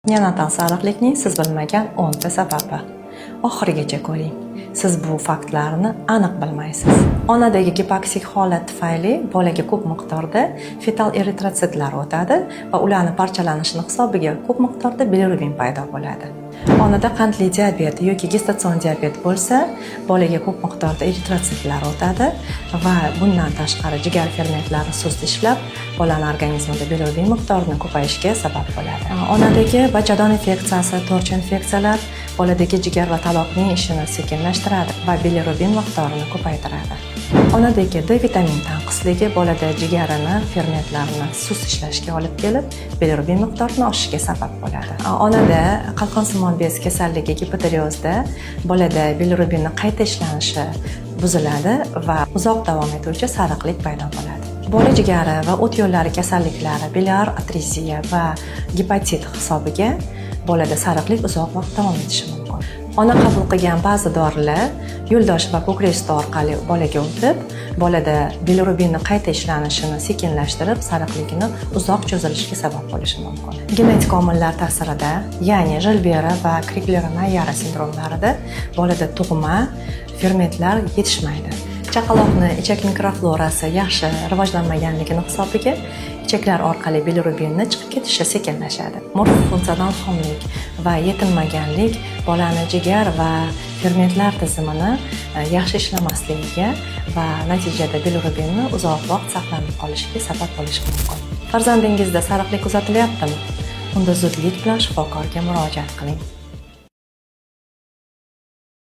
Neonatal sariqlikning siz bilmagan 10 ta sababi. Oxirigacha ko'ring. Siz bu faktlarni aniq bilmaysiz. Onadagi gipoksik holat tufayli bolaga ko'p miqdorda fetal eritrotsitlar o'tadi va ularning parchalanishining hisobiga ko'p miqdorda bilirubin paydo bo'ladi. Onada qandli diabet yoki gestatsion diabet bo'lsa, bolaga ko'p miqdorda eritrotsitlar o'tadi va bundan tashqari jigar fermentlari sust ishlab, bolaning organizmida bilirubin miqdorining ko'payishiga sabab bo'ladi. Onadagi bachadon infeksiyasi, torcha infeksiyalar boladagi jigar va taloqning ishini sekinlashtiradi va bilirubin miqdorini ko'paytiradi. Onadagi D vitamin tanqisligi bolada jigarini, fermentlarini sust ishlashga olib kelib, bilirubin miqdorini oshishiga sabab bo'ladi. Onada qalqonsimon bez kasalligi gipotireozda bolada bilirubinning qayta ishlanishi buziladi va uzoq davom etuvchi sariqlik paydo bo'ladi. Bola jigari va o't yo'llari kasalliklari, biliar atreziya va gepatit hisobiga bolada sariqlik uzoq vaqt davom etishi mumkin. Ona qabul qilgan ba'zi dorilar yo'ldosh va ko'krak suti orqali bolaga o'tib, bolada bilirubinning qayta ishlanishini sekinlashtirib, sariqlikni uzoq cho'zilishiga sabab bo'lishi mumkin. Genetik omillar ta'sirida, ya'ni Gilbera va Krigler-Mayar sindromlarida bolada tug'ma fermentlar yetishmaydi. Chaqaloqning ichak mikroflorasi yaxshi rivojlanmaganligining hisobiga ichaklar orqali bilirubinni chiqib ketishi sekinlashadi. Morfofunksiyonal xomlik va yetilmaganlik bolani jigar va fermentlar tizimini yaxshi ishlamasligiga va natijada bilirubinni uzoq vaqt saqlanib qolishiga sabab bo'lishi mumkin. Farzandingizda sariqlik kuzatilyaptimi? Unda zudlik bilan shifokorga murojaat qiling.